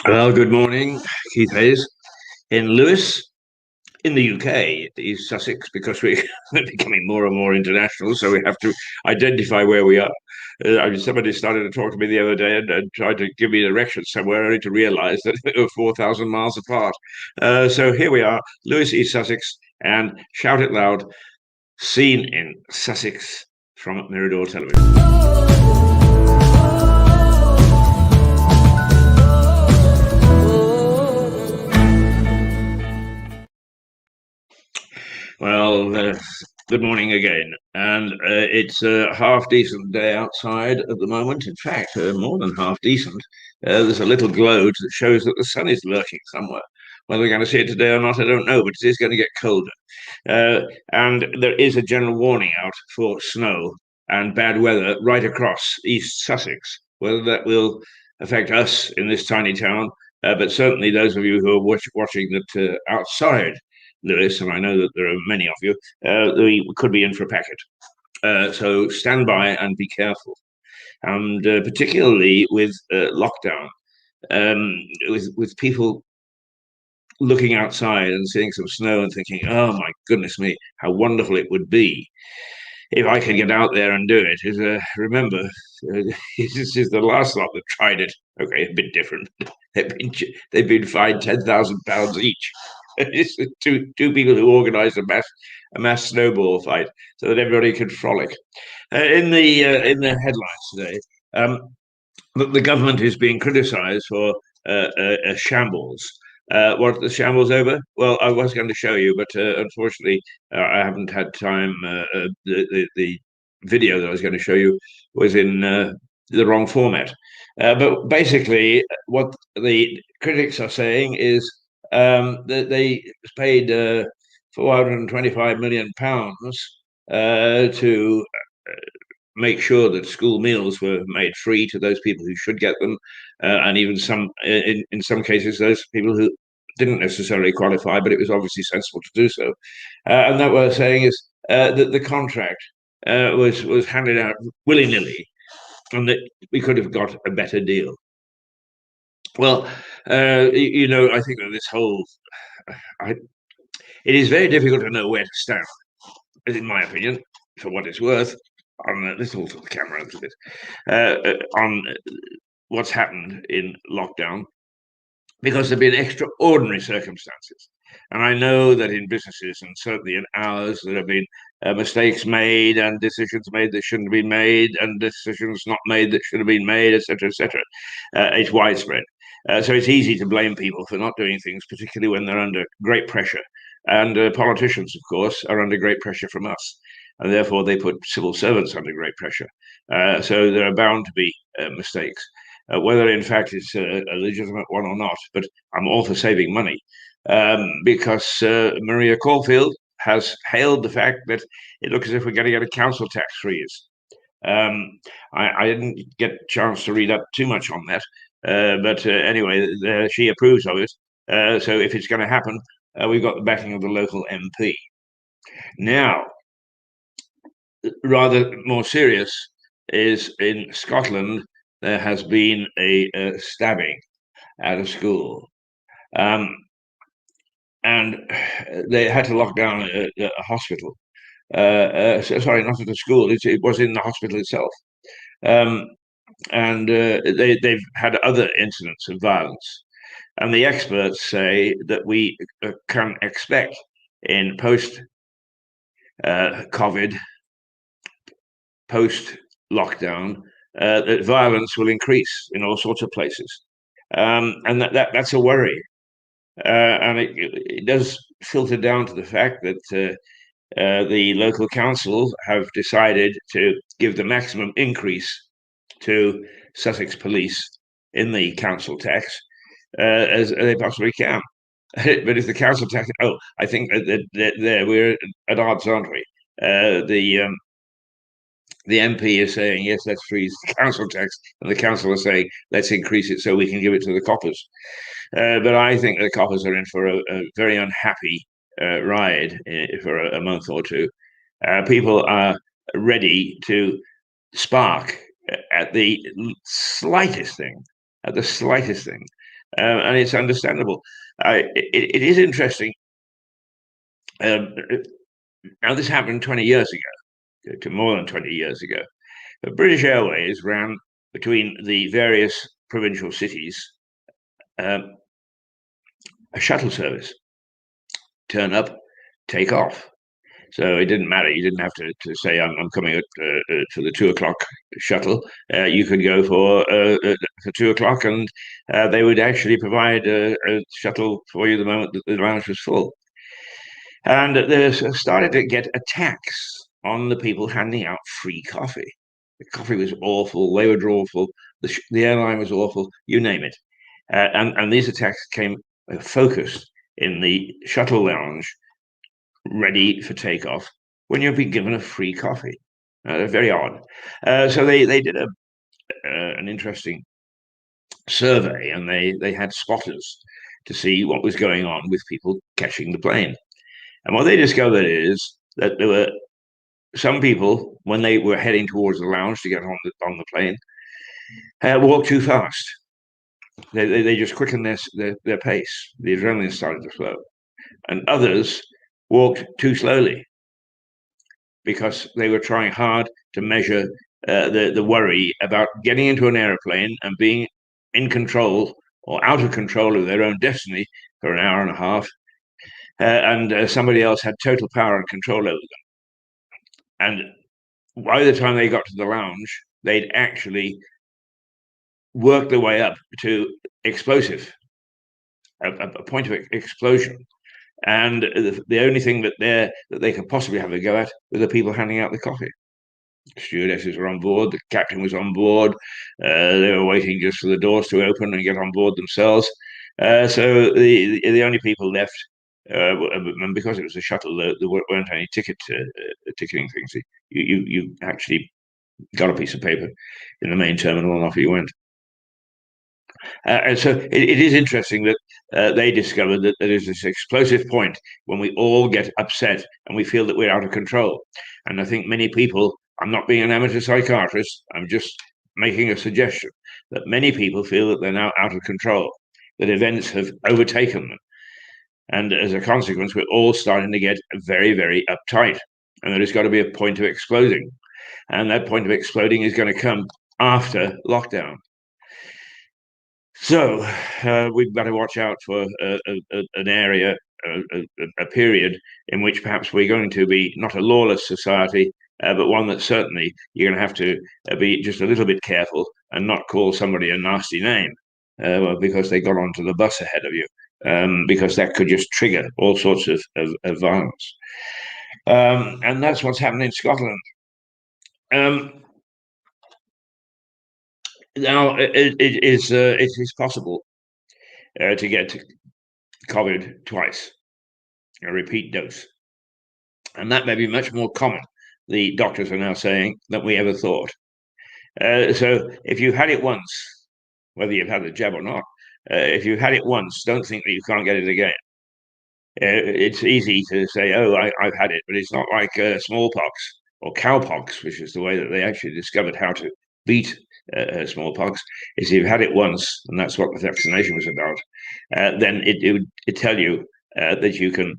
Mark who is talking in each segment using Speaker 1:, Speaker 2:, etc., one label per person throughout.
Speaker 1: Well, good morning, Keith Hayes. In Lewis, in the UK, East Sussex, because we're becoming more and more international, so we have to identify where we are. Somebody started to talk to me the other day and tried to give me directions somewhere, only to realise that we were 4,000 miles apart. So here we are, Lewis, East Sussex, and shout it loud, seen in Sussex from Mirador Television. Well, good morning again. And it's a half decent day outside at the moment. In fact, more than half decent. There's a little glow that shows that the sun is lurking somewhere. Whether we're going to see it today or not, I don't know, but it is going to get colder. Uh, and there is a general warning out for snow and bad weather right across East Sussex. Whether that will affect us in this tiny town, but certainly those of you who are watching that outside Lewis, and I know that there are many of you, we could be in for a packet. So stand by and be careful. And particularly with lockdown, with people looking outside and seeing some snow and thinking, oh my goodness me, how wonderful it would be if I could get out there and do it. Remember, this is the last lot that tried it. Okay, a bit different. They've been fined £10,000 each. It's two people who organised a mass snowball fight so that everybody could frolic. In the headlines today, the government is being criticised for a shambles. What the shambles over? Well, I was going to show you, but unfortunately, I haven't had time. The video that I was going to show you was in the wrong format. But basically, what the critics are saying is that they paid £425 million to make sure that school meals were made free to those people who should get them, and even in some cases, those people who didn't necessarily qualify, but it was obviously sensible to do so. And that what we're saying is that the contract was handed out willy nilly, and that we could have got a better deal. Well, I think that this whole, it is very difficult to know where to stand, in my opinion, for what it's worth. On this will the camera a little bit on what's happened in lockdown, because there have been extraordinary circumstances. And I know that in businesses, and certainly in ours, there have been mistakes made and decisions made that shouldn't have been made, and decisions not made that should have been made, etc., etc. It's widespread. So it's easy to blame people for not doing things, particularly when they're under great pressure. And politicians, of course, are under great pressure from us. And therefore, they put civil servants under great pressure. So there are bound to be mistakes. Whether in fact it's a legitimate one or not, but I'm all for saving money, because Maria Caulfield has hailed the fact that it looks as if we're going to get a council tax freeze. I didn't get a chance to read up too much on that, but anyway, she approves of it. So if it's going to happen, we've got the backing of the local MP. Now, rather more serious is in Scotland. There has been a stabbing at a school, and they had to lock down a hospital. Sorry, not at the school. It was in the hospital itself, and they've had other incidents of violence. And the experts say that we can expect in post-COVID, post-lockdown, that violence will increase in all sorts of places, and that's a worry. And it does filter down to the fact that the local council have decided to give the maximum increase to Sussex Police in the council tax as they possibly can. But if the council tax, I think that we're at odds, aren't we? The MP is saying, yes, let's freeze the council tax, and the council is saying, let's increase it so we can give it to the coppers. But I think the coppers are in for a very unhappy ride for a month or two. People are ready to spark at the slightest thing, and it's understandable. It is interesting. Um, Now, this happened 20 years ago, to more than 20 years ago. The British Airways ran between the various provincial cities um, a shuttle service, turn up, take off. So it didn't matter. You didn't have to say, I'm coming for the 2 o'clock shuttle. You could go for 2 o'clock, and they would actually provide a shuttle for you the moment that the lounge was full. And they started to get attacks on the people handing out free coffee. The coffee was awful. They were awful. The airline was awful. You name it. And these attacks came focused in the shuttle lounge, ready for takeoff, when you've been given a free coffee. Very odd. So they did an interesting survey, and they had spotters to see what was going on with people catching the plane. And what they discovered is that there were some people, when they were heading towards the lounge to get on the plane, walked too fast. They just quickened their pace. The adrenaline started to flow. And others walked too slowly because they were trying hard to measure the worry about getting into an aeroplane and being in control or out of control of their own destiny for an hour and a half. And somebody else had total power and control over them. And by the time they got to the lounge, they'd actually worked their way up to explosive, a point of explosion. And the only thing that they could possibly have a go at were the people handing out the coffee. The stewardesses were on board, the captain was on board. They were waiting just for the doors to open and get on board themselves. So the only people left, and because it was a shuttle, there weren't any ticketing things. You actually got a piece of paper in the main terminal, and off you went. And so it is interesting that they discovered that there is this explosive point when we all get upset and we feel that we're out of control. And I think many people, I'm not being an amateur psychiatrist, I'm just making a suggestion that many people feel that they're now out of control, that events have overtaken them. And as a consequence, we're all starting to get very, very uptight. And there has got to be a point of exploding. And that point of exploding is going to come after lockdown. So we've got to watch out for an area, a period in which perhaps we're going to be not a lawless society, but one that certainly you're going to have to be just a little bit careful and not call somebody a nasty name because they got onto the bus ahead of you, because that could just trigger all sorts of violence. And that's what's happened in Scotland. Now, it is possible to get COVID twice, a repeat dose. And that may be much more common, the doctors are now saying, than we ever thought. So if you've had it once, whether you've had the jab or not, if you've had it once, don't think that you can't get it again. It's easy to say, oh, I've had it, but it's not like smallpox or cowpox, which is the way that they actually discovered how to beat smallpox. Is you've had it once, and that's what the vaccination was about, then it would tell you that you can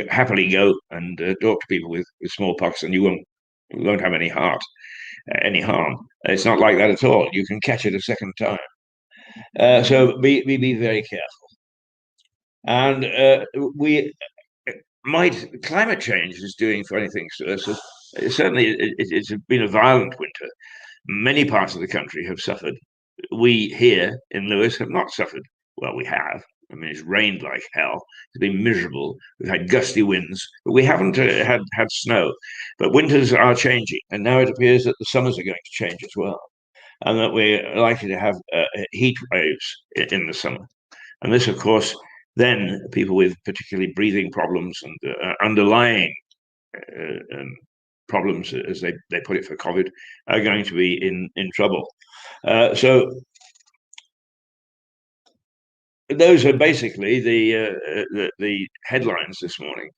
Speaker 1: happily go and talk to people with smallpox, and you won't have any any harm. It's not like that at all. You can catch it a second time. So be very careful. And we might climate change is doing funny things to us. Certainly, it's been a violent winter. Many parts of the country have suffered. We here in Lewis have not suffered. Well, we have. I mean, it's rained like hell. It's been miserable. We've had gusty winds, but we haven't had snow. But winters are changing, and now it appears that the summers are going to change as well, and that we're likely to have heat waves in the summer. And this, of course, then people with particularly breathing problems and underlying problems, as they put it for COVID, are going to be in trouble. So those are basically the headlines this morning.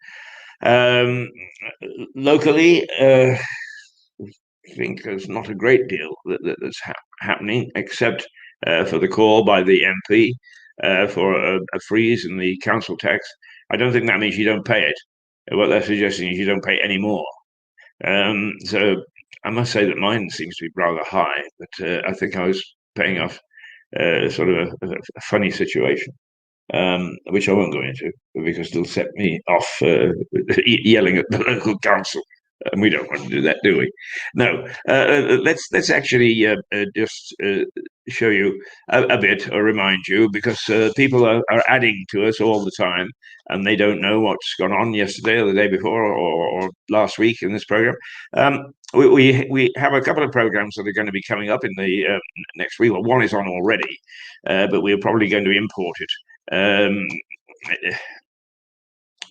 Speaker 1: Locally, I think there's not a great deal that's happening, except for the call by the MP for a freeze in the council tax, I don't think that means you don't pay it. What they're suggesting is you don't pay any more. So I must say that mine seems to be rather high, but I think I was paying off sort of a funny situation, which I won't go into because it'll set me off yelling at the local council. And we don't want to do that, do we? No. Let's actually just show you a bit or remind you, because people are adding to us all the time, and they don't know what's gone on yesterday or the day before or last week in this program. We have a couple of programs that are going to be coming up in the next week. Well, one is on already, but we're probably going to import it.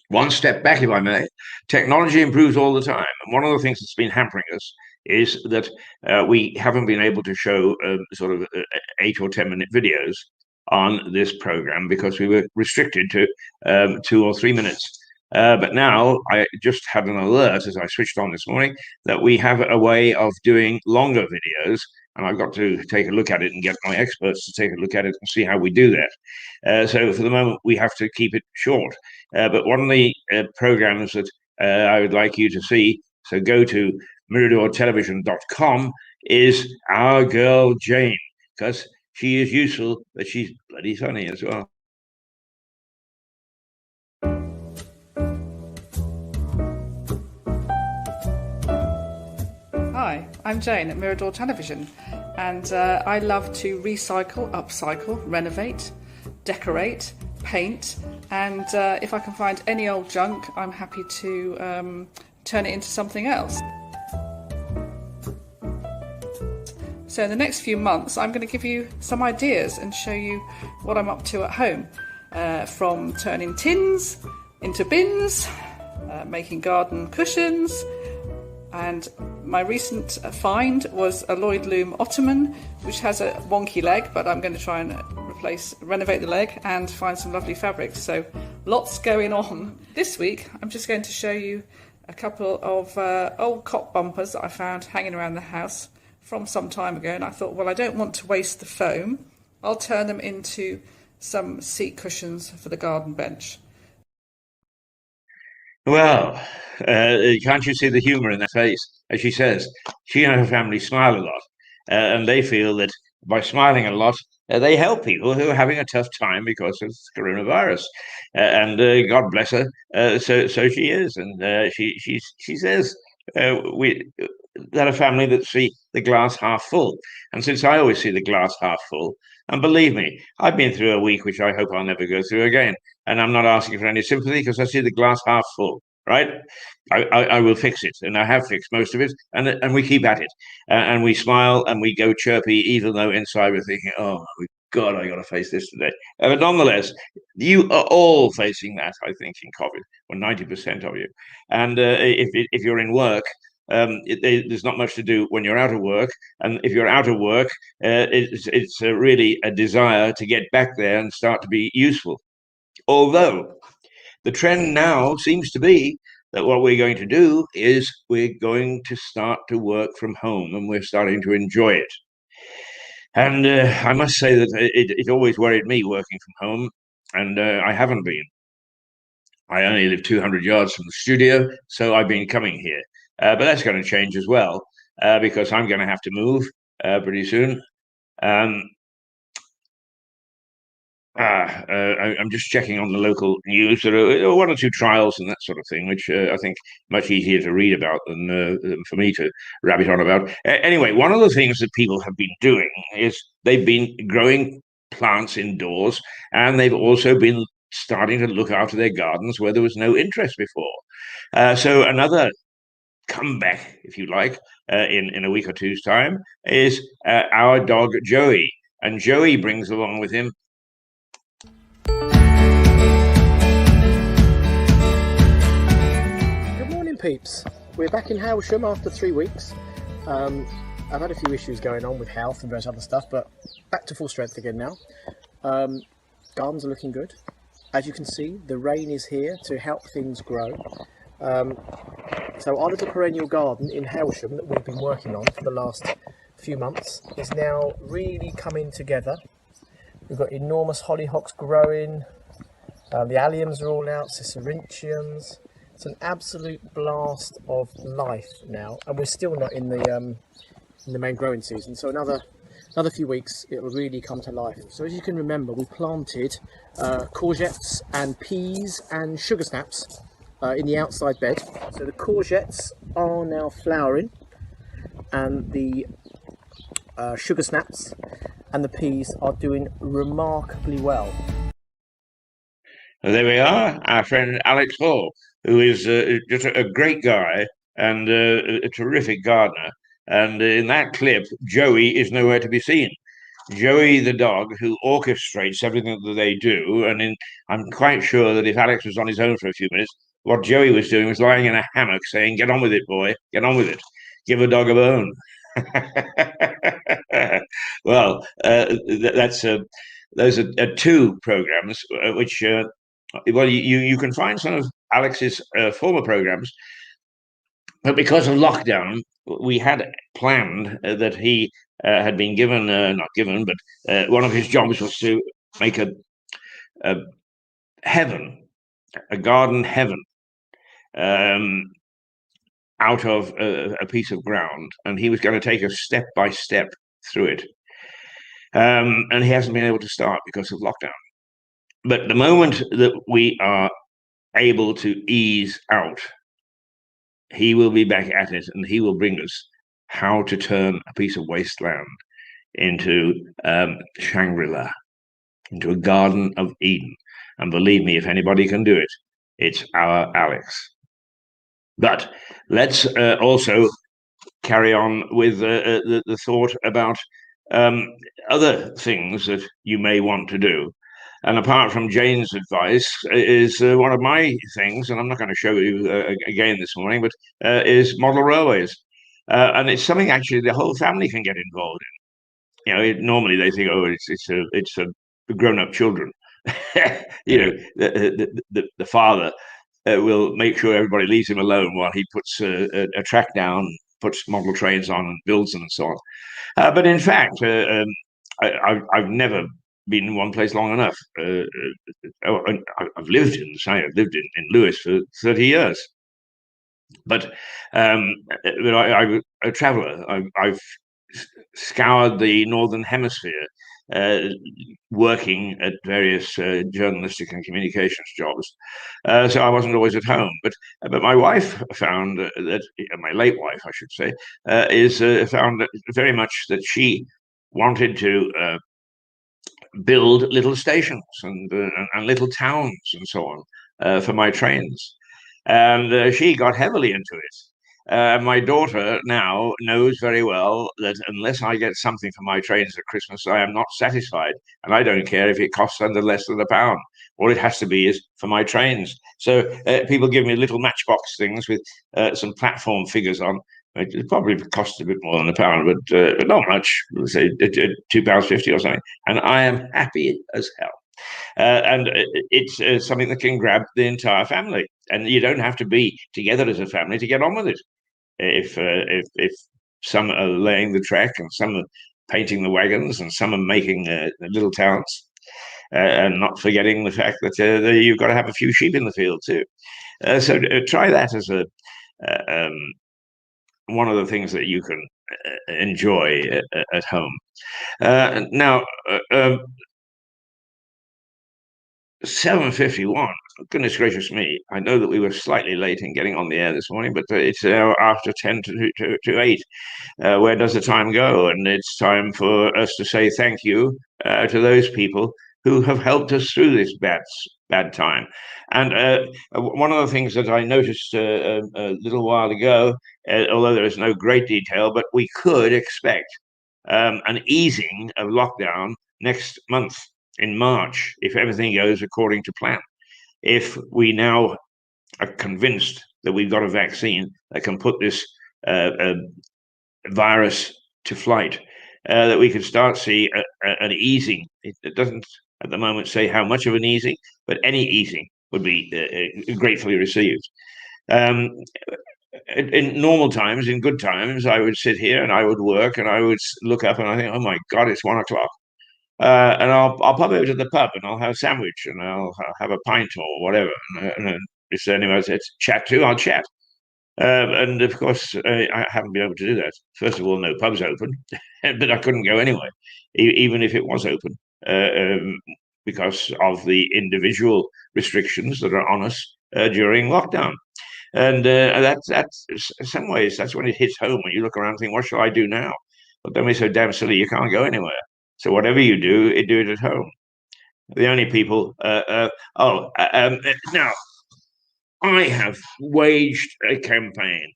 Speaker 1: One step back, if I may. Technology improves all the time, and one of the things that's been hampering us is that we haven't been able to show sort of 8 or 10 minute videos on this program because we were restricted to 2 or 3 minutes. But now I just had an alert as I switched on this morning that we have a way of doing longer videos, and I've got to take a look at it and get my experts to take a look at it and see how we do that. So for the moment, we have to keep it short. But one of the programs that I would like you to see, so go to miradortelevision.com, is Our Girl Jane, because she is useful, but she's bloody funny as well.
Speaker 2: Hi, I'm Jane at Mirador Television, and I love to recycle, upcycle, renovate, decorate, paint, and if I can find any old junk, I'm happy to turn it into something else. So in the next few months, I'm going to give you some ideas and show you what I'm up to at home, from turning tins into bins, making garden cushions, and my recent find was a Lloyd Loom ottoman, which has a wonky leg, but I'm going to try and renovate the leg and find some lovely fabrics. So lots going on. This week, I'm just going to show you a couple of old cot bumpers that I found hanging around the house from some time ago. And I thought, well, I don't want to waste the foam. I'll turn them into some seat cushions for the garden bench.
Speaker 1: Well, can't you see the humour in that face? As she says, she and her family smile a lot, and they feel that by smiling a lot, they help people who are having a tough time because of coronavirus. And God bless her. So she is, and she says we that a family that see the glass half full. And since I always see the glass half full, and believe me, I've been through a week which I hope I'll never go through again. And I'm not asking for any sympathy because I see the glass half full, right? I will fix it, and I have fixed most of it, and we keep at it, and we smile and we go chirpy, even though inside we're thinking, oh God, I got to face this today. But nonetheless, you are all facing that, I think, in COVID, or 90% of you. And if you're in work, there's not much to do when you're out of work, and if you're out of work, it's really a desire to get back there and start to be useful. Although the trend now seems to be that what we're going to do is we're going to start to work from home, and we're starting to enjoy it. And I must say that it always worried me working from home, and I haven't been. I only live 200 yards from the studio, so I've been coming here. But that's going to change as well, because I'm going to have to move pretty soon. I'm just checking on the local news. There are one or two trials and that sort of thing, which I think much easier to read about than for me to rabbit on about. Anyway, one of the things that people have been doing is they've been growing plants indoors, and they've also been starting to look after their gardens where there was no interest before. So another comeback, if you like, in a week or two's time is our dog Joey. And Joey brings along with him
Speaker 3: peeps. We're back in Hailsham after 3 weeks. I've had a few issues going on with health and various other stuff, but back to full strength again now. Gardens are looking good. As you can see, the rain is here to help things grow. So our little perennial garden in Hailsham that we've been working on for the last few months is now really coming together. We've got enormous hollyhocks growing. The alliums are all out, cicerantiums. It's an absolute blast of life now, and we're still not in the main growing season. So another few weeks, it will really come to life. So as you can remember, we planted courgettes and peas and sugar snaps in the outside bed. So the courgettes are now flowering, and the sugar snaps and the peas are doing remarkably well.
Speaker 1: There we are, our friend Alex Hall, who is just a great guy and a terrific gardener. And in that clip, Joey is nowhere to be seen. Joey, the dog, who orchestrates everything that they do. And I'm quite sure that if Alex was on his own for a few minutes, what Joey was doing was lying in a hammock saying, "Get on with it, boy, get on with it. Give a dog a bone." Well, those are two programs which well, you can find some of Alex's former programs, but because of lockdown, we had planned that he had been given, not given, but one of his jobs was to make a heaven, a garden heaven, out of a piece of ground, and he was going to take us step by step through it. And he hasn't been able to start because of lockdown. But the moment that we are able to ease out, he will be back at it, and he will bring us how to turn a piece of wasteland into Shangri-La, into a Garden of Eden. And believe me, if anybody can do it, it's our Alex. But let's also carry on with the thought about other things that you may want to do. And apart from Jane's advice, is one of my things, and I'm not going to show you again this morning, but is model railways. And it's something actually the whole family can get involved in. Normally they think, oh, it's a grown-up children. The father will make sure everybody leaves him alone while he puts a track down, puts model trains on, and builds them, and so on. But in fact, I've never been in one place long enough. I've lived in Lewis for 30 years. But I'm a traveller. I've scoured the Northern Hemisphere, working at various journalistic and communications jobs. So I wasn't always at home. But my wife found that, my late wife, I should say, found very much that she wanted to build little stations and little towns and so on for my trains. And she got heavily into it. My daughter now knows very well that unless I get something for my trains at Christmas, I am not satisfied. And I don't care if it costs under less than £1. All it has to be is for my trains. So people give me little matchbox things with some platform figures on. It probably costs a bit more than £1, but not much, say £2.50 or something. And I am happy as hell. And it's something that can grab the entire family. And you don't have to be together as a family to get on with it. If some are laying the track and some are painting the wagons and some are making little towns, and not forgetting the fact that you've got to have a few sheep in the field too. So try that as one of the things that you can enjoy at home. Now, 7:51. Goodness gracious me! I know that we were slightly late in getting on the air this morning, but it's after 10 to 8. Where does the time go? And it's time for us to say thank you to those people who have helped us through this bad time. And one of the things that I noticed a little while ago, although there is no great detail, but we could expect an easing of lockdown next month in March, if everything goes according to plan. If we now are convinced that we've got a vaccine that can put this virus to flight, that we can start see an easing. It doesn't at the moment say how much of an easing, but any easing would be gratefully received. in normal times, in good times, I would sit here and I would work and I would look up and I think, oh my God, it's 1 o'clock. And I'll pop over to the pub and I'll have a sandwich and I'll have a pint or whatever. And if anyone else to chat to, I'll chat. And of course, I haven't been able to do that. First of all, no pubs open, but I couldn't go anyway, even if it was open, because of the individual restrictions that are on us during lockdown. And that's in some ways, that's when it hits home when you look around and think, what shall I do now? But don't be so damn silly, you can't go anywhere. So whatever you do it at home. The only people, now, I have waged a campaign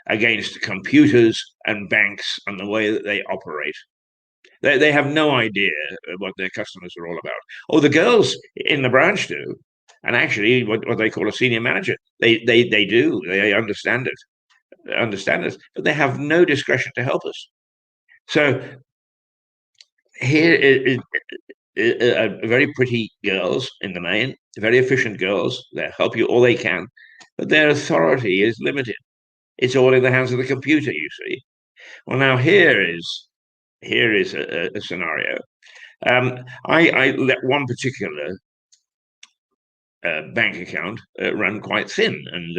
Speaker 1: against computers and banks and the way that they operate. They have no idea what their customers are all about. Oh, the girls in the branch do. And actually, what they call a senior manager, they do. They understand it, but they have no discretion to help us. So here is very pretty girls in the main, very efficient girls. They help you all they can, but their authority is limited. It's all in the hands of the computer, you see. Well, now here is a scenario. I let one particular bank account run quite thin, and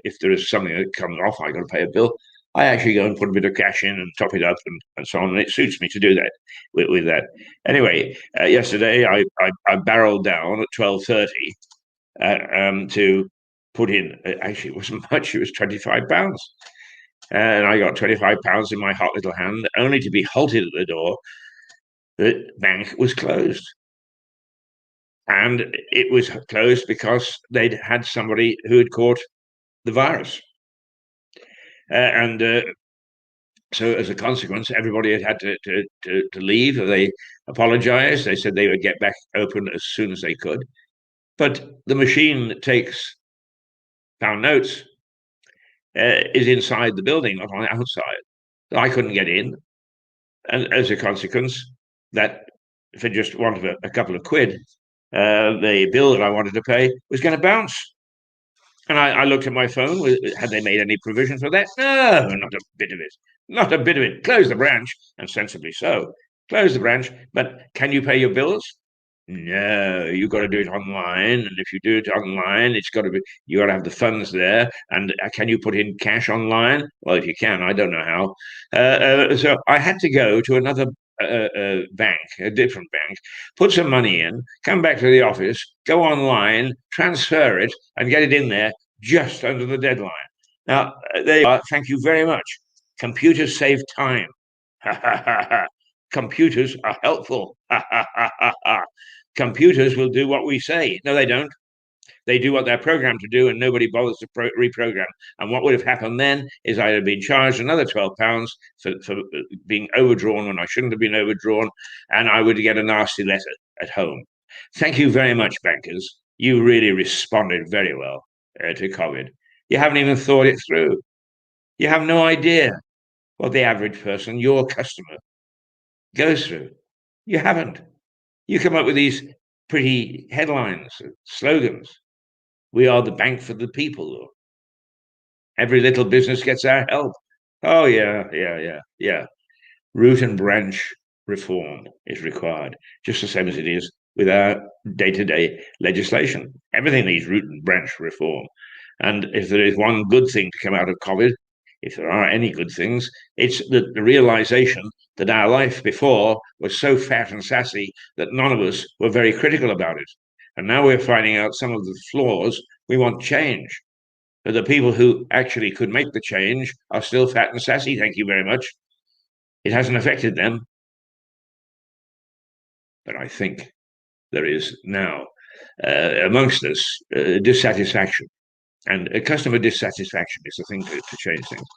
Speaker 1: if there is something that comes off, I got to pay a bill. I actually go and put a bit of cash in and top it up and so on, and it suits me to do that with that. Anyway, yesterday I barreled down at 12:30 to put in. Actually, it wasn't much; it was £25. And I got £25 in my hot little hand, only to be halted at the door. The bank was closed. And it was closed because they'd had somebody who had caught the virus. And so, as a consequence, everybody had to leave. They apologized. They said they would get back open as soon as they could. But the machine that takes pound notes is inside the building, not on the outside. So I couldn't get in. And as a consequence, that for just want of a couple of quid, the bill that I wanted to pay was going to bounce. And I looked at my phone. Had they made any provision for that? No, not a bit of it. Not a bit of it. Close the branch, and sensibly so. Close the branch, but can you pay your bills? No, you've got to do it online. And if you do it online, it's got to be, you got to have the funds there. And can you put in cash online? Well, if you can, I don't know how. So I had to go to another bank, a different bank, put some money in, come back to the office, go online, transfer it, and get it in there just under the deadline. Now, there you are. Thank you very much. Computers save time. Computers are helpful. Computers will do what we say. No, they don't. They do what they're programmed to do, and nobody bothers to reprogram. And what would have happened then is I'd have been charged another £12 for being overdrawn when I shouldn't have been overdrawn, and I would get a nasty letter at home. Thank you very much, bankers. You really responded very well to COVID. You haven't even thought it through. You have no idea what the average person, your customer, goes through. You haven't. You come up with these pretty headlines, slogans. We are the bank for the people. Every little business gets our help. Oh, yeah. Root and branch reform is required, just the same as it is with our day-to-day legislation. Everything needs root and branch reform. And if there is one good thing to come out of COVID, if there are any good things, it's the realization that our life before was so fat and sassy that none of us were very critical about it. And now we're finding out some of the flaws. We want change. But the people who actually could make the change are still fat and sassy. Thank you very much. It hasn't affected them. But I think there is now amongst us dissatisfaction. And customer dissatisfaction is the thing to change things.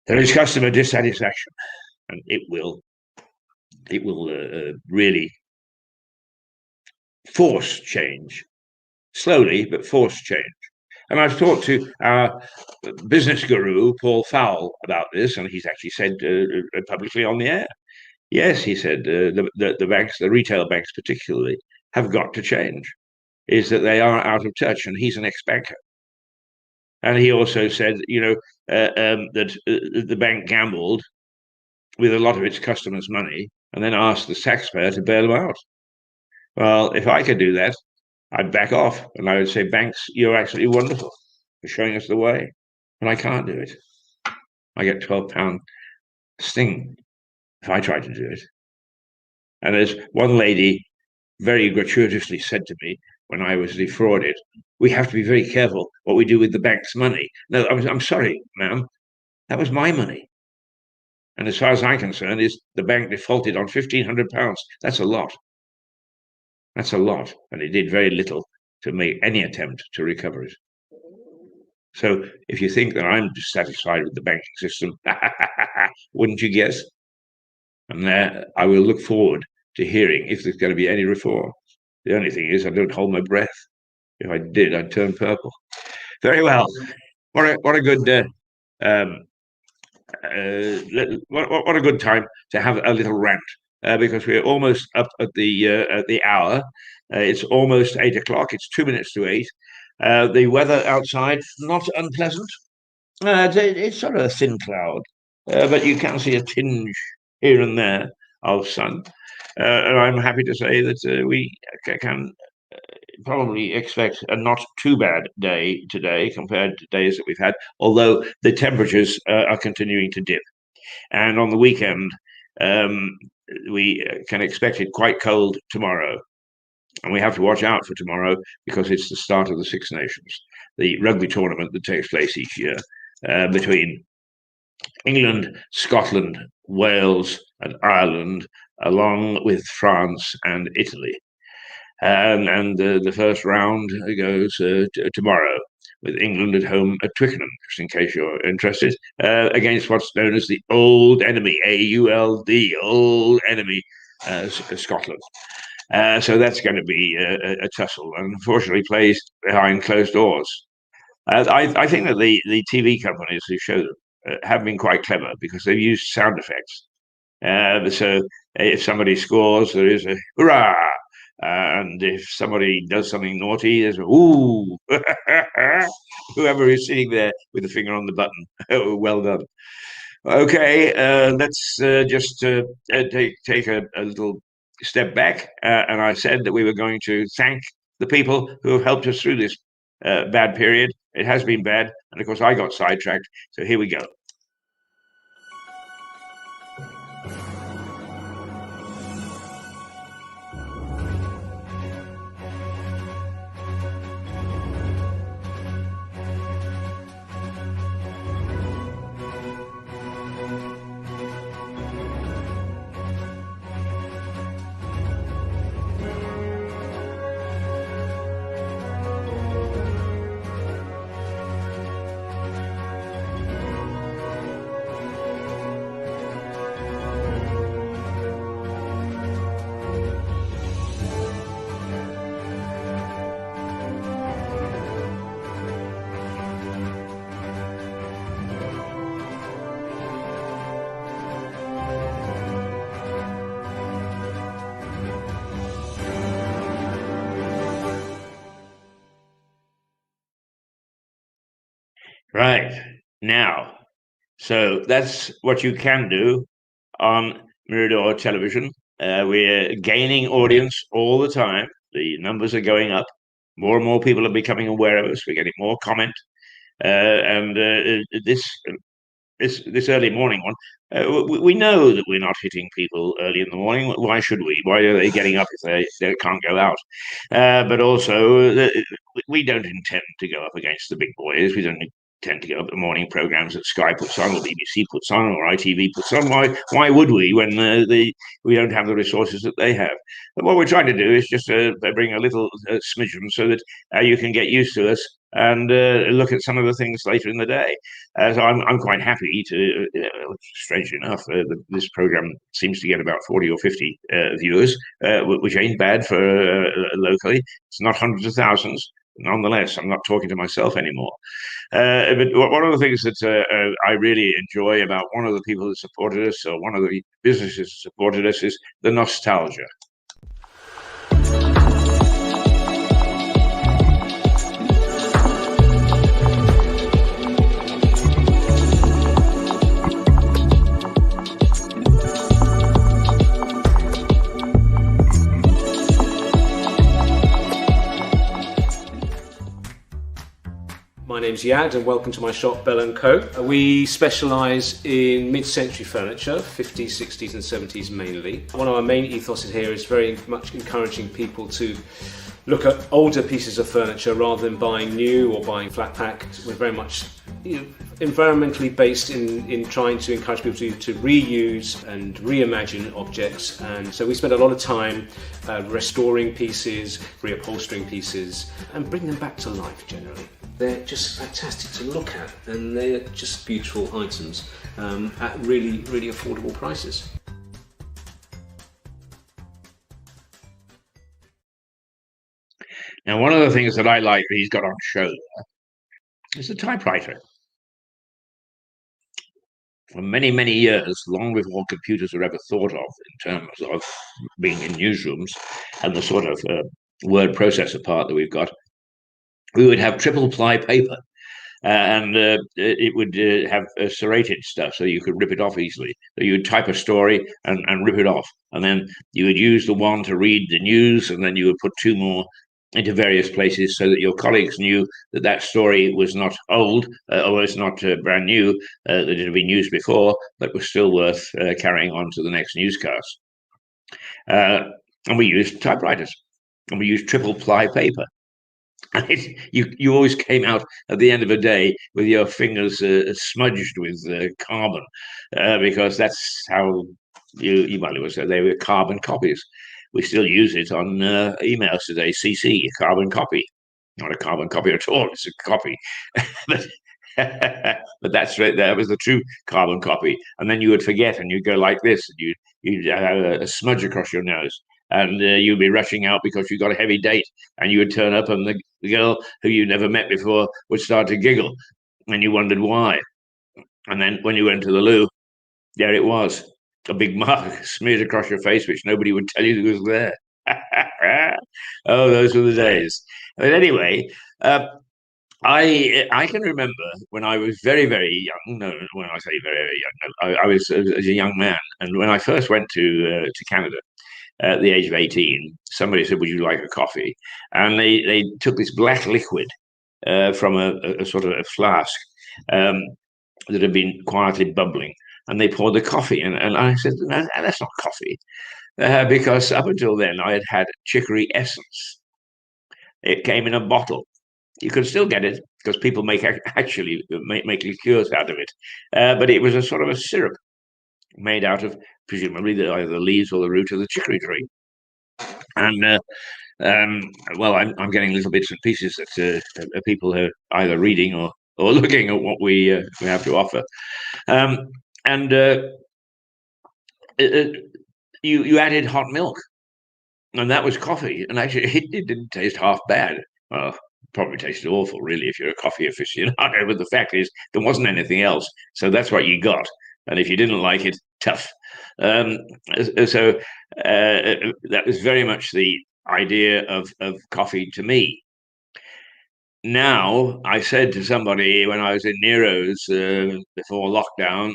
Speaker 1: There is customer dissatisfaction, and it will really force change, slowly, but force change. And I've talked to our business guru, Paul Fowle, about this, and he's actually said publicly on the air, yes, he said, the banks, the retail banks particularly, have got to change, is that they are out of touch, and he's an ex-banker. And he also said, that the bank gambled with a lot of its customers' money and then asked the taxpayer to bail them out. Well, if I could do that, I'd back off and I would say, banks, you're absolutely wonderful for showing us the way. But I can't do it. I get £12 sting if I try to do it. And as one lady very gratuitously said to me when I was defrauded, we have to be very careful what we do with the bank's money. No, I'm sorry, ma'am. That was my money. And as far as I'm concerned, is the bank defaulted on £1,500. That's a lot. That's a lot. And it did very little to make any attempt to recover it. So if you think that I'm dissatisfied with the banking system, wouldn't you guess? And I will look forward to hearing if there's going to be any reform. The only thing is I don't hold my breath. If I did, I'd turn purple. Very well. What a good what a good time to have a little rant, because we're almost up at the hour. It's almost 8 o'clock. It's 2 minutes to 8. The weather outside not unpleasant. It's sort of a thin cloud, but you can see a tinge here and there of sun. And I'm happy to say that we can probably expect a not too bad day today compared to days that we've had, although the temperatures are continuing to dip. And on the weekend, we can expect it quite cold tomorrow. And we have to watch out for tomorrow because it's the start of the Six Nations, the rugby tournament that takes place each year between England, Scotland, Wales, and Ireland, along with France and Italy. And the first round goes tomorrow, with England at home at Twickenham, just in case you're interested, against what's known as the Old Enemy, AULD, Old Enemy, Scotland. So that's going to be a tussle, and unfortunately plays behind closed doors. I think that the TV companies who show them have been quite clever because they've used sound effects. So if somebody scores, there is a hurrah. And if somebody does something naughty, there's a ooh. Whoever is sitting there with the finger on the button, well done. Okay, let's just take a little step back. And I said that we were going to thank the people who have helped us through this bad period. It has been bad. And of course, I got sidetracked. So here we go. Right now, so that's what you can do on Mirador Television. We're gaining audience all the time. The numbers are going up. More and more people are becoming aware of us. We're getting more comment. And this early morning one, we know that we're not hitting people early in the morning. Why should we? Why are they getting up if they can't go out? But also, we don't intend to go up against the big boys. We don't tend to go up the morning programs that Sky puts on or BBC puts on or ITV puts on. Why would we when we don't have the resources that they have? But what we're trying to do is just bring a little smidgen so that you can get used to us and look at some of the things later in the day. So I'm quite happy to, strangely enough, this program seems to get about 40 or 50 viewers, which ain't bad for locally. It's not hundreds of thousands. Nonetheless, I'm not talking to myself anymore. But one of the things that I really enjoy about one of the people that supported us, or one of the businesses that supported us, is the nostalgia.
Speaker 4: My name's Yad and welcome to my shop, Bell & Co. We specialise in mid-century furniture, 50s, 60s and 70s mainly. One of our main ethoses here is very much encouraging people to look at older pieces of furniture rather than buying new or buying flat pack. We're very much environmentally based in trying to encourage people to reuse and reimagine objects, and so we spend a lot of time restoring pieces, reupholstering pieces and bring them back to life generally. They're just fantastic to look at and they're just beautiful items at really, really affordable prices.
Speaker 1: Now, one of the things that I like that he's got on show there is the typewriter. For many, many years, long before computers were ever thought of in terms of being in newsrooms and the sort of word processor part that we've got, we would have triple ply paper. And it would have serrated stuff so you could rip it off easily. So you would type a story and rip it off. And then you would use the one to read the news, and then you would put two more into various places so that your colleagues knew that that story was not old or was not brand new, that it had been used before, but was still worth carrying on to the next newscast. And we used typewriters, and we used triple ply paper. You always came out at the end of a day with your fingers smudged with carbon, because that's how you might as well say they were carbon copies. We still use it on emails today. CC, carbon copy, not a carbon copy at all. It's a copy, but but that's right. That was the true carbon copy. And then you would forget, and you'd go like this, and you'd have a smudge across your nose. And you'd be rushing out because you got a heavy date, and you would turn up, and the girl who you never met before would start to giggle, and you wondered why. And then when you went to the loo, there it was, a big mark smeared across your face, which nobody would tell you was there. Oh, those were the days. But anyway, I can remember when I was very, very young. No, when I say very, very young, I was as a young man, and when I first went to Canada, at the age of 18, somebody said, "Would you like a coffee?" And they took this black liquid from a sort of a flask that had been quietly bubbling, and they poured the coffee. And I said, "No, that's not coffee," because up until then I had had chicory essence. It came in a bottle. You could still get it because people actually make liqueurs out of it, but it was a sort of a syrup made out of presumably either the leaves or the root of the chicory tree. And well, I'm getting little bits and pieces that people are either reading or looking at what we have to offer. And you added hot milk, and that was coffee. And actually, it didn't taste half bad. Well, probably tasted awful, really, if you're a coffee aficionado. But the fact is, there wasn't anything else, so that's what you got. And if you didn't like it, tough. So that was very much the idea of coffee to me. Now, I said to somebody when I was in Nero's before lockdown,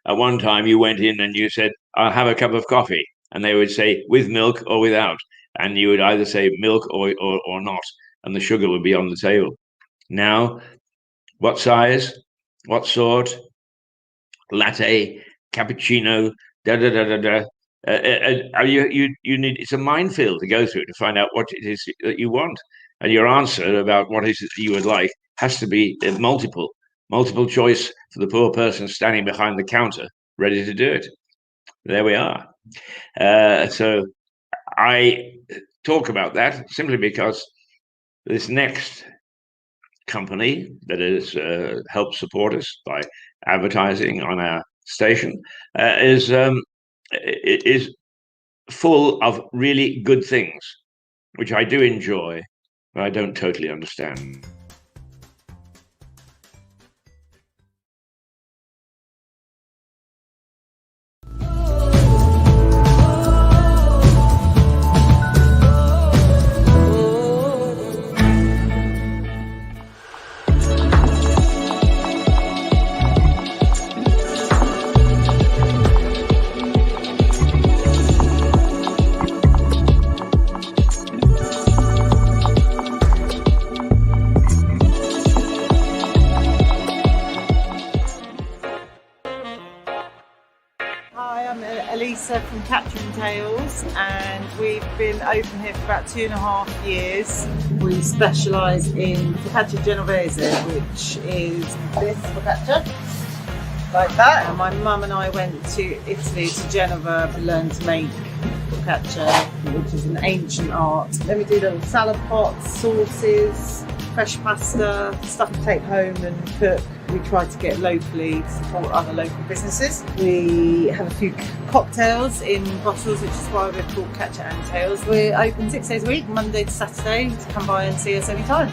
Speaker 1: at one time you went in and you said, "I'll have a cup of coffee." And they would say, "With milk or without?" And you would either say milk or not. And the sugar would be on the table. Now, what size? What sort? Latte, cappuccino, da da da da da. You need, it's a minefield to go through to find out what it is that you want, and your answer about what is it you would like has to be multiple choice for the poor person standing behind the counter ready to do it. There we are. So I talk about that simply because this next company that has helped support us by advertising on our station is full of really good things, which I do enjoy, but I don't totally understand.
Speaker 5: Focaccia from Catherine Tales, and we've been open here for about 2.5 years. We specialise in focaccia genovese, which is this focaccia, like that. And my mum and I went to Italy, to Genova, to learn to make focaccia, which is an ancient art. Then we do little salad pots, sauces, fresh pasta, stuff to take home and cook. We try to get locally to support other local businesses. We have a few cocktails in bottles, which is why we're called Catcher and Tales. We're open 6 days a week, Monday to Saturday, to come by and see us anytime.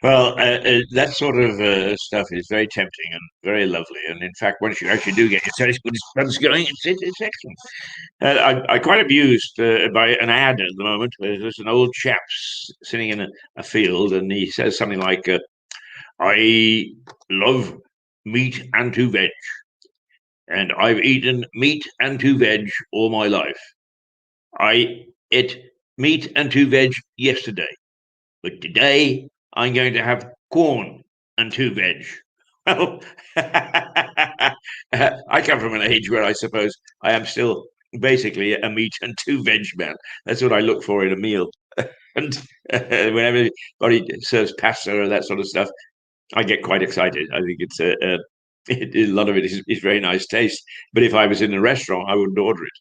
Speaker 1: Well, that sort of stuff is very tempting and very lovely. And in fact, once you actually do get your taste buds going, it's excellent. I'm quite amused by an ad at the moment. There's an old chap sitting in a field, and he says something like, I love meat and to veg, and I've eaten meat and to veg all my life. I ate meat and to veg yesterday, but today I'm going to have corn and two veg. Well, I come from an age where I suppose I am still basically a meat and two veg man. That's what I look for in a meal. And whenever anybody serves pasta or that sort of stuff, I get quite excited. I think it's a lot of it is very nice taste. But if I was in a restaurant, I wouldn't order it.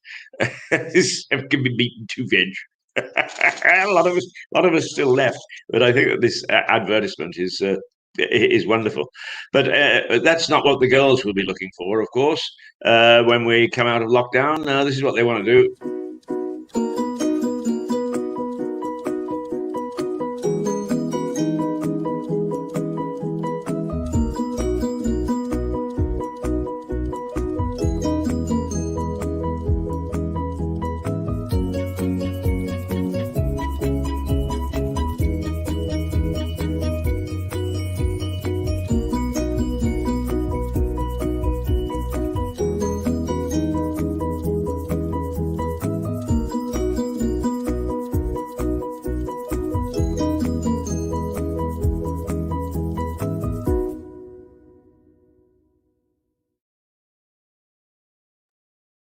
Speaker 1: It can be meat and two veg. A lot of us still left, but I think that this advertisement is wonderful. But that's not what the girls will be looking for, of course. When we come out of lockdown, this is what they want to do.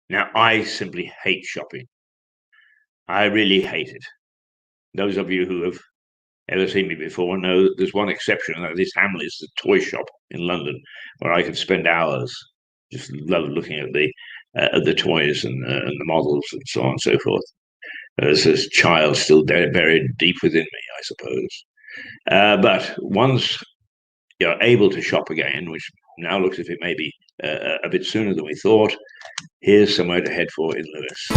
Speaker 1: Now, I simply hate shopping. I really hate it. Those of you who have ever seen me before know that there's one exception, and that is Hamleys, the toy shop in London, where I can spend hours just love looking at the toys and the models and so on and so forth. There's this child still buried deep within me, I suppose. But once you're able to shop again, which now looks as if it may be a bit sooner than we thought, here's somewhere to head for in Lewes.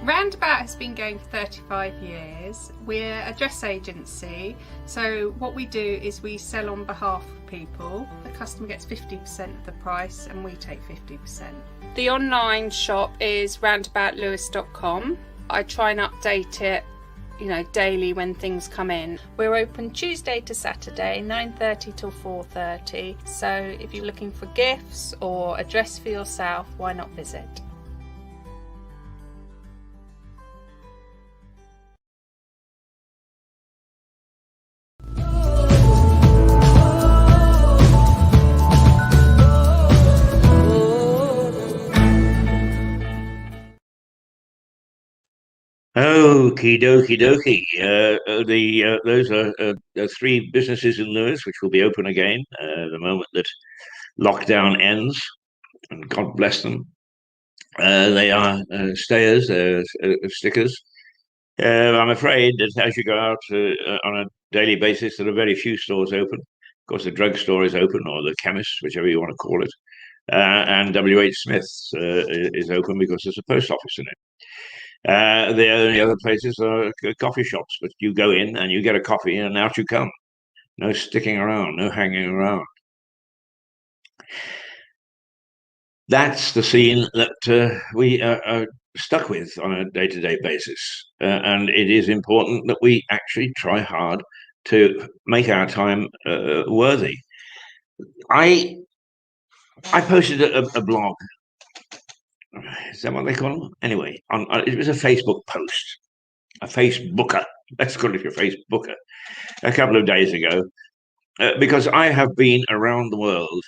Speaker 6: Roundabout has been going for 35 years. We're a dress agency, so what we do is we sell on behalf of people. The customer gets 50% of the price and we take 50%. The online shop is roundaboutlewis.com. I try and update it, daily when things come in. We're open Tuesday to Saturday, 9:30 till 4:30. So if you're looking for gifts or a dress for yourself, why not visit?
Speaker 1: Okie dokie dokie. Those are three businesses in Lewes which will be open again the moment that lockdown ends, and God bless them. They are stayers, stickers. I'm afraid that as you go out on a daily basis, there are very few stores open. Of course, the drugstore is open, or the chemist, whichever you want to call it, and WH Smith's is open because there's a post office in it. The only other places are coffee shops, but you go in and you get a coffee and out you come. No sticking around, no hanging around. That's the scene that we are stuck with on a day-to-day basis. And it is important that we actually try hard to make our time worthy. I posted a blog. Is that what they call them? Anyway, it was a Facebook post, a Facebooker. Let's call it a Facebooker. A couple of days ago, because I have been around the world,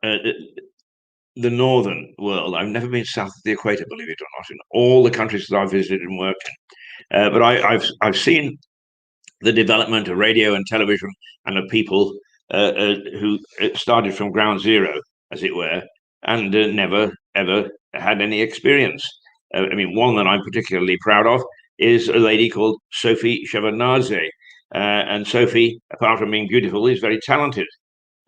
Speaker 1: the northern world. I've never been south of the equator, believe it or not, in all the countries that I've visited and worked in. But I've seen the development of radio and television and of people who started from ground zero, as it were, and never ever had any experience. I mean, one that I'm particularly proud of is a lady called Sophie Shevardnadze. And Sophie, apart from being beautiful, is very talented.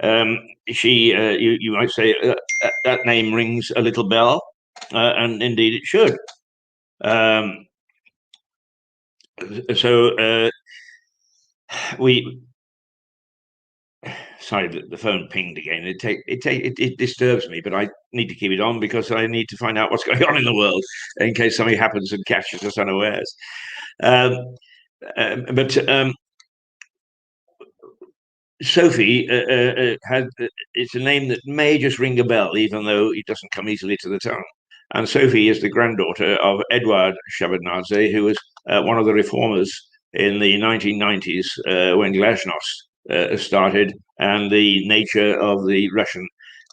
Speaker 1: You might say that name rings a little bell, and indeed it should. So we sorry, the phone pinged again. It disturbs me, but I need to keep it on because I need to find out what's going on in the world in case something happens and catches us unawares. But Sophie it's a name that may just ring a bell, even though it doesn't come easily to the tongue. And Sophie is the granddaughter of Edward Shevardnadze, who was one of the reformers in the 1990s when Glasnost started, and the nature of the Russian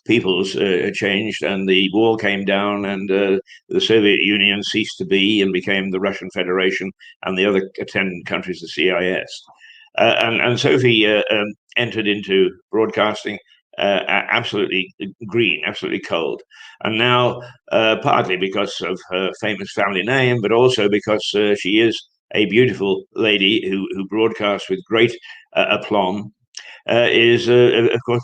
Speaker 1: peoples changed, and the wall came down, and the Soviet Union ceased to be and became the Russian Federation, and the other attendant countries, the CIS. And Sophie entered into broadcasting absolutely green, absolutely cold. And now, partly because of her famous family name, but also because she is a beautiful lady who broadcasts with great aplomb, is, of course,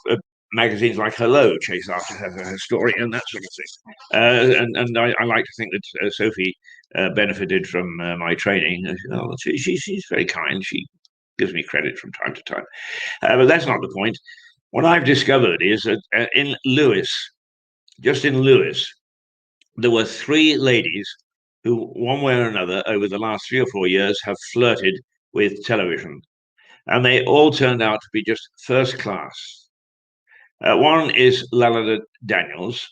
Speaker 1: magazines like Hello chase after her story and that sort of thing. And I like to think that Sophie benefited from my training. She's very kind. She gives me credit from time to time. But that's not the point. What I've discovered is that in Lewis, just in Lewis, there were three ladies who, one way or another, over the last 3 or 4 years, have flirted with television. And they all turned out to be just first class. One is Lalada Daniels,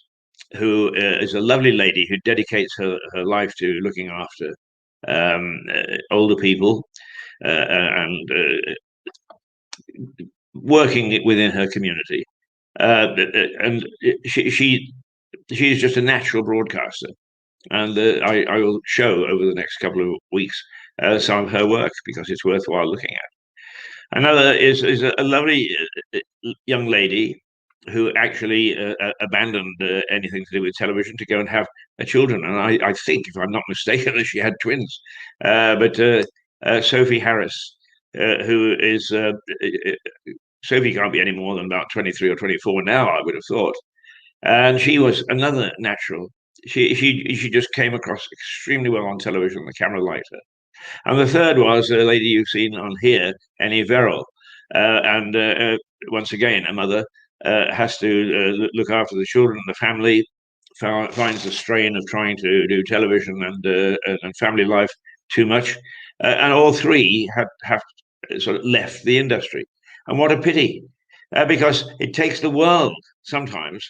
Speaker 1: who is a lovely lady who dedicates her life to looking after older people and working within her community. And she's just a natural broadcaster. And I will show over the next couple of weeks some of her work because it's worthwhile looking at. Another is a lovely young lady who actually abandoned anything to do with television to go and have children. And I think, if I'm not mistaken, that she had twins. But Sophie Harris, who is Sophie can't be any more than about 23 or 24 now, I would have thought. And she was another natural. She just came across extremely well on television. The camera liked her. And the third was a lady you've seen on here, Annie Verrill. And once again, a mother has to look after the children and the family, finds the strain of trying to do television and family life too much. And all three have sort of left the industry. And what a pity, because it takes the world sometimes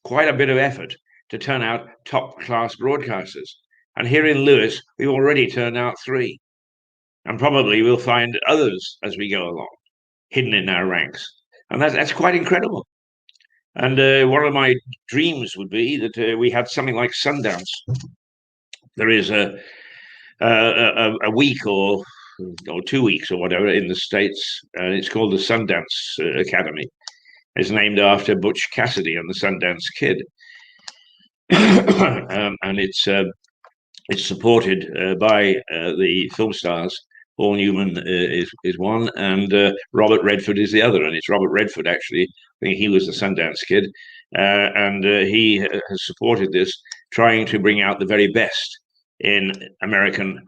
Speaker 1: quite a bit of effort to turn out top class broadcasters. And here in Lewis, we've already turned out three. And probably we'll find others as we go along, hidden in our ranks. And that's quite incredible. And one of my dreams would be that we had something like Sundance. There is a week or 2 weeks or whatever in the States, and it's called the Sundance Academy. It's named after Butch Cassidy and the Sundance Kid. And it's supported by the film stars. Paul Newman is one, and Robert Redford is the other. And it's Robert Redford, actually. I think he was the Sundance Kid. And he has supported this, trying to bring out the very best in American,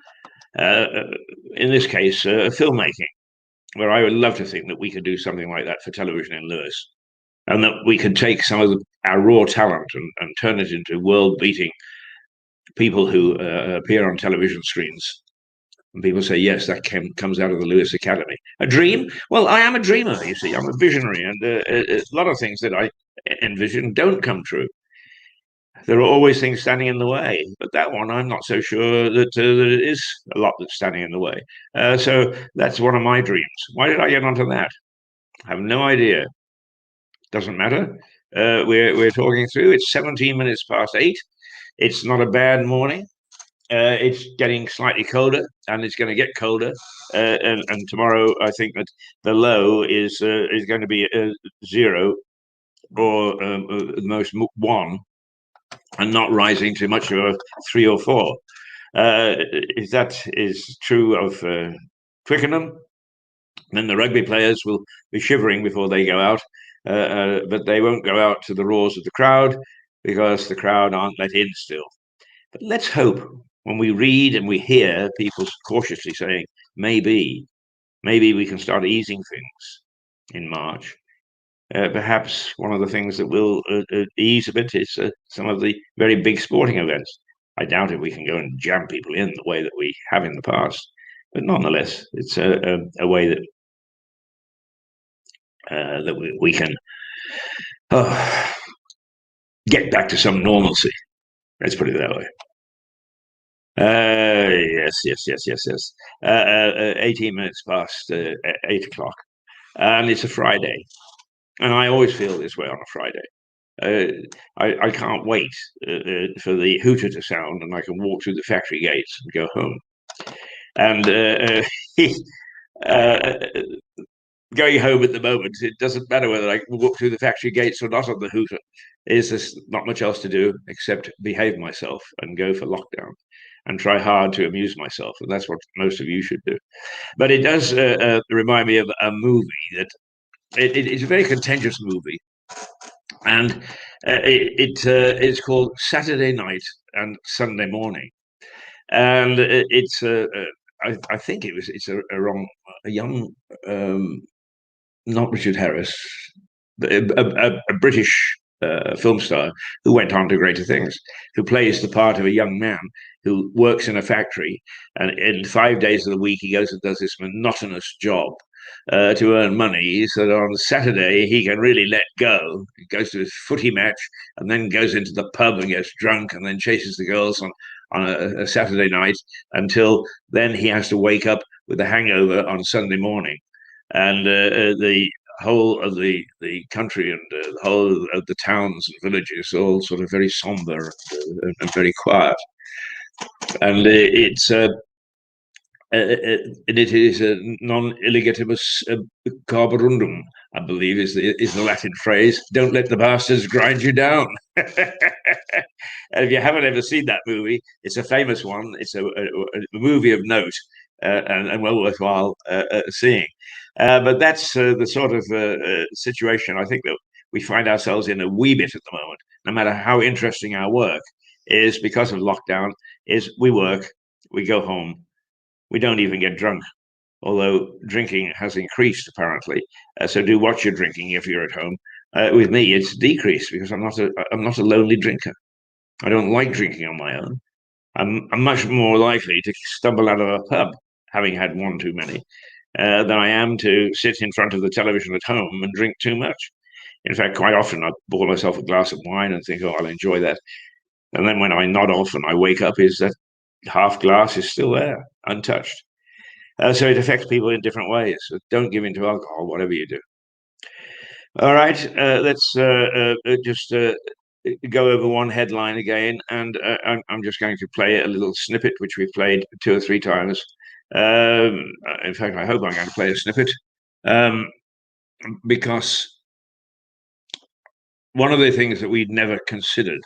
Speaker 1: in this case, filmmaking, where I would love to think that we could do something like that for television in Lewis. And that we could take some of our raw talent and turn it into world-beating people who appear on television screens And people say, yes, that comes out of the Lewis Academy. A dream? Well, I am a dreamer, you see. I'm a visionary, and a lot of things that I envision don't come true. There are always things standing in the way, but that one, I'm not so sure that it is a lot that's standing in the way. So that's one of my dreams. Why did I get onto that? I have no idea. Doesn't matter. We're talking through. It's 17 minutes past 8. It's not a bad morning. It's getting slightly colder, and it's going to get colder. And tomorrow, I think that the low is going to be 0 or the most 1, and not rising to much of a 3 or 4. If that is true of Twickenham, then the rugby players will be shivering before they go out, but they won't go out to the roars of the crowd because the crowd aren't let in still. But let's hope when we read and we hear people cautiously saying, maybe we can start easing things in March. Perhaps one of the things that will ease a bit is some of the very big sporting events. I doubt if we can go and jam people in the way that we have in the past, but nonetheless, it's a way that we can get back to some normalcy. Let's put it that way. Yes. 18 minutes past 8 o'clock, and it's a Friday, and I always feel this way on a Friday. I can't wait for the hooter to sound, and I can walk through the factory gates and go home. And going home at the moment, it doesn't matter whether I walk through the factory gates or not on the hooter. There's not much else to do except behave myself and go for lockdown and try hard to amuse myself. And that's what most of you should do. But it does remind me of a movie that it's a very contentious movie. And it's called Saturday Night and Sunday Morning. And I think it's a young, not Richard Harris, a British film star who went on to greater things, who plays the part of a young man who works in a factory, and in 5 days of the week he goes and does this monotonous job to earn money, so that on Saturday he can really let go. He goes to his footy match and then goes into the pub and gets drunk and then chases the girls on a Saturday night until then he has to wake up with a hangover on Sunday morning. And the whole of the country and the whole of the towns and villages all sort of very somber and very quiet. And it is a non illegitimus carborundum, I believe is the Latin phrase. Don't let the bastards grind you down. If you haven't ever seen that movie, it's a famous one. It's a movie of note and well worthwhile seeing. But that's the sort of situation I think that we find ourselves in a wee bit at the moment, no matter how interesting our work is because of lockdown, is we work, we go home, we don't even get drunk, although drinking has increased apparently. So do watch your drinking if you're at home. With me, it's decreased because I'm not a lonely drinker. I don't like drinking on my own. I'm much more likely to stumble out of a pub, having had one too many, than I am to sit in front of the television at home and drink too much. In fact, quite often I pour myself a glass of wine and think, oh, I'll enjoy that. And then when I nod off and I wake up, is that half glass is still there, untouched. So it affects people in different ways. So don't give in to alcohol, whatever you do. All right, let's just go over one headline again, and I'm just going to play a little snippet, which we've played 2 or 3 times. In fact, I hope I'm going to play a snippet, because one of the things that we'd never considered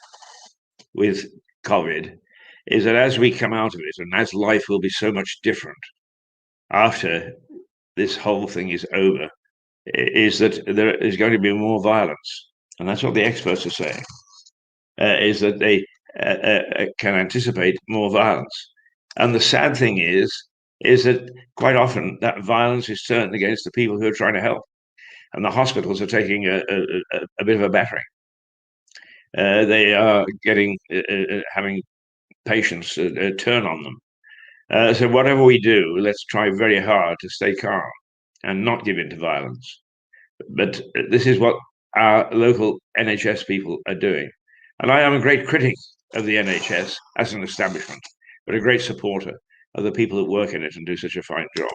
Speaker 1: with COVID is that as we come out of it, and as life will be so much different after this whole thing is over, is that there is going to be more violence. And that's what the experts are saying, is that they can anticipate more violence. And the sad thing is that quite often that violence is turned against the people who are trying to help. And the hospitals are taking a bit of a battering. They are having patients turn on them. So whatever we do, let's try very hard to stay calm and not give in to violence. But this is what our local NHS people are doing. And I am a great critic of the NHS as an establishment, but a great supporter of the people that work in it and do such a fine job.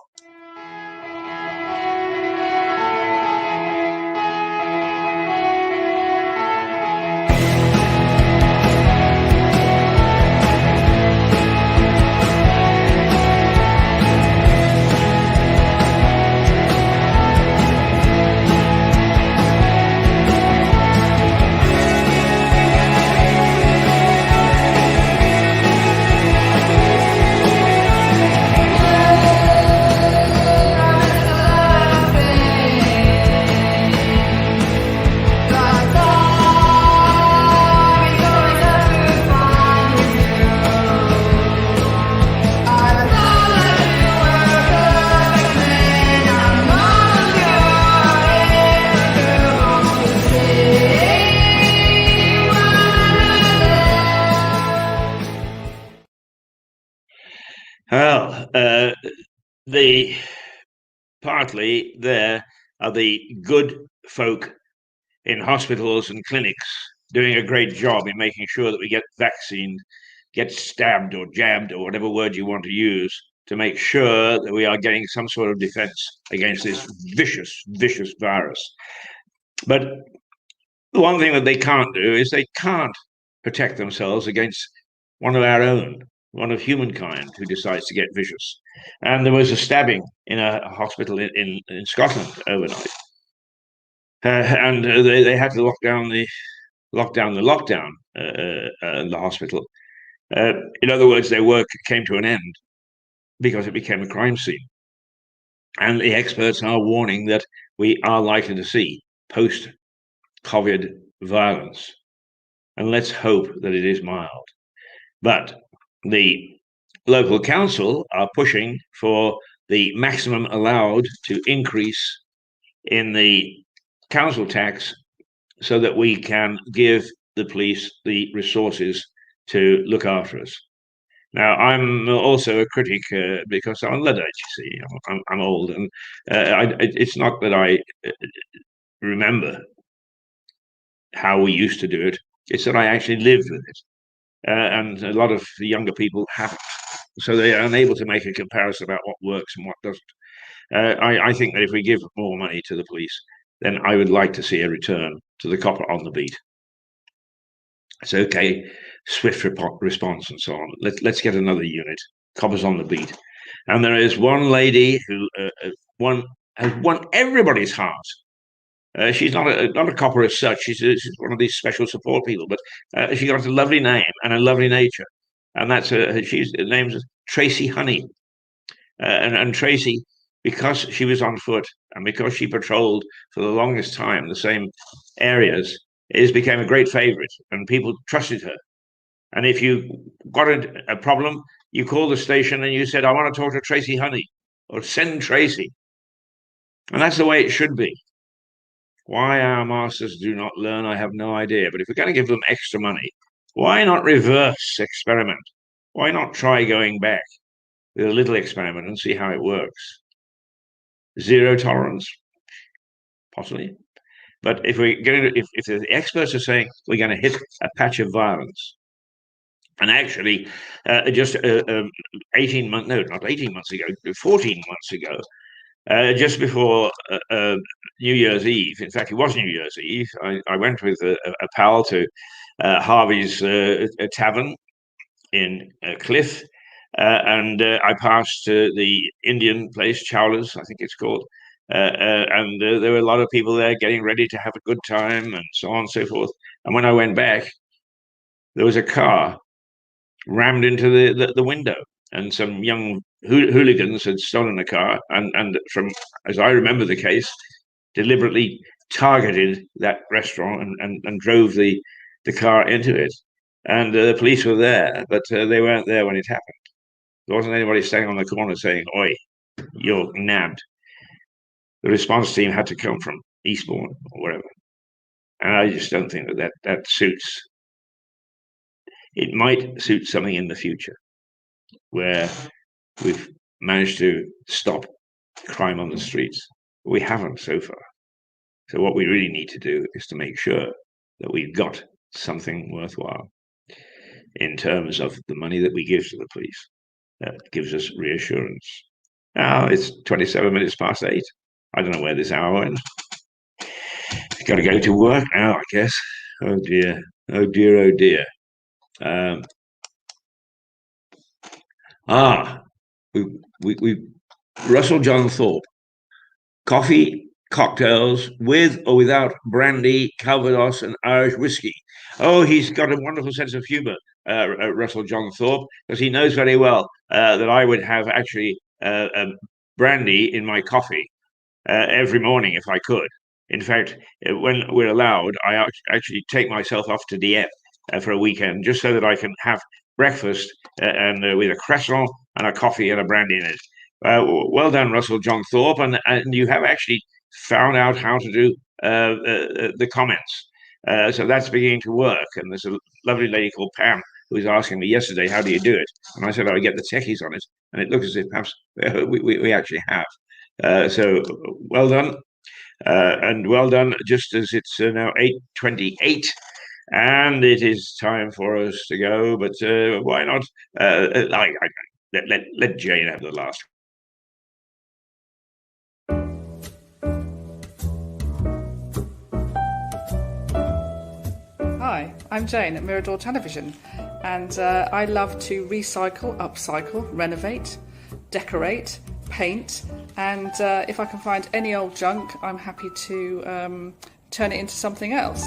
Speaker 1: Well, the partly there are the good folk in hospitals and clinics doing a great job in making sure that we get vaccinated, get stabbed or jabbed or whatever word you want to use to make sure that we are getting some sort of defense against this vicious, vicious virus. But the one thing that they can't do is they can't protect themselves against one of our own, one of humankind who decides to get vicious. And there was a stabbing in a hospital in Scotland overnight. And they had to lock down the hospital. In other words, their work came to an end because it became a crime scene. And the experts are warning that we are likely to see post-COVID violence. And let's hope that it is mild. But the local council are pushing for the maximum allowed to increase in the council tax so that we can give the police the resources to look after us. Now, I'm also a critic because I'm a Luddite, you see. I'm old, and it's not that I remember how we used to do it. It's that I actually lived with it. And a lot of the younger people haven't. So they are unable to make a comparison about what works and what doesn't. I think that if we give more money to the police, then I would like to see a return to the copper on the beat. It's okay, swift response and so on. Let's get another unit, coppers on the beat. And there is one lady who has won everybody's heart. She's not a copper as such. She's one of these special support people, but she got a lovely name and a lovely nature, and that's she's her name's Tracy Honey, and Tracy, because she was on foot and because she patrolled for the longest time the same areas, became a great favorite, and people trusted her. And if you got a problem, you called the station and you said, "I want to talk to Tracy Honey," or "Send Tracy," and that's the way it should be. Why our masters do not learn, I have no idea. But if we're going to give them extra money, why not reverse experiment? Why not try going back with a little experiment and see how it works? Zero tolerance, possibly. But if we're going to, if the experts are saying we're going to hit a patch of violence, and actually, just 18 months, no, not 18 months ago, 14 months ago, just before New Year's Eve, in fact, it was New Year's Eve, I went with a pal to Harvey's Tavern in Cliff, and I passed the Indian place, Chowlers, I think it's called, and there were a lot of people there getting ready to have a good time and so on and so forth. And when I went back, there was a car rammed into the window, and some young hooligans had stolen a car, and from as I remember the case, deliberately targeted that restaurant and drove the car into it. And the police were there, but they weren't there when it happened. There wasn't anybody standing on the corner saying, "Oi, you're nabbed." The response team had to come from Eastbourne or wherever. And I just don't think that suits. It might suit something in the future where we've managed to stop crime on the streets. We haven't so far. So what we really need to do is to make sure that we've got something worthwhile in terms of the money that we give to the police. That gives us reassurance. Now it's 27 minutes past 8. I don't know where this hour went. Got to go to work now, I guess. Oh dear. Oh dear. Oh dear. Um, we Russell John Thorpe. Coffee, cocktails with or without brandy, Calvados, and Irish whiskey. Oh, he's got a wonderful sense of humour, Russell John Thorpe, because he knows very well that I would have actually brandy in my coffee every morning if I could. In fact, when we're allowed, I actually take myself off to Dieppe for a weekend just so that I can have breakfast and with a croissant and a coffee and a brandy in it. Well done, Russell John Thorpe, and you have actually found out how to do the comments. So that's beginning to work. And there's a lovely lady called Pam who was asking me yesterday, how do you do it? And I said, I get the techies on it. And it looks as if perhaps we actually have. So well done. And well done, just as it's now 8:28, and it is time for us to go. But why not? Let Jane have the last.
Speaker 2: Hi, I'm Jane at Mirador Television, and I love to recycle, upcycle, renovate, decorate, paint, and if I can find any old junk, I'm happy to turn it into something else.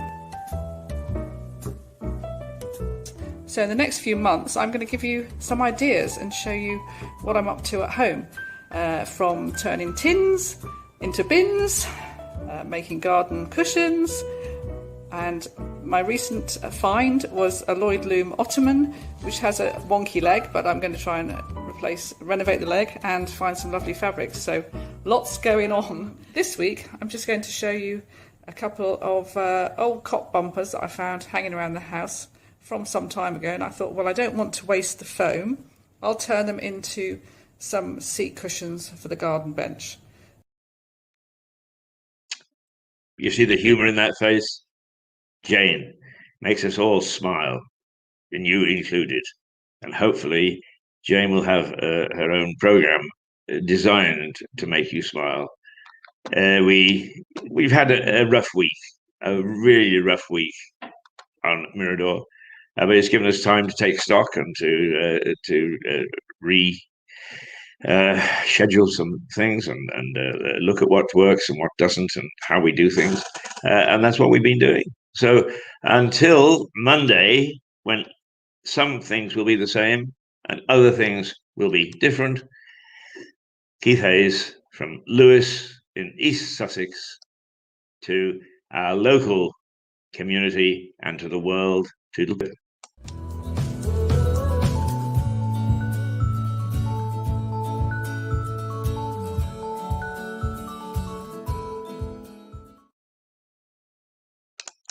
Speaker 2: So in the next few months, I'm going to give you some ideas and show you what I'm up to at home, from turning tins into bins, making garden cushions, and my recent find was a Lloyd Loom ottoman, which has a wonky leg, but I'm going to try and renovate the leg and find some lovely fabrics. So lots going on. This week, I'm just going to show you a couple of old cot bumpers that I found hanging around the house from some time ago. And I thought, well, I don't want to waste the foam. I'll turn them into some seat cushions for the garden bench.
Speaker 1: You see the humour in that face? Jane makes us all smile, and you included. And hopefully, Jane will have her own program designed to make you smile. We've had a rough week, a really rough week on Mirador, but it's given us time to take stock and to schedule some things and look at what works and what doesn't and how we do things, and that's what we've been doing. So until Monday, when some things will be the same and other things will be different, Keith Hayes from Lewes in East Sussex to our local community and to the world. Toodle-pip.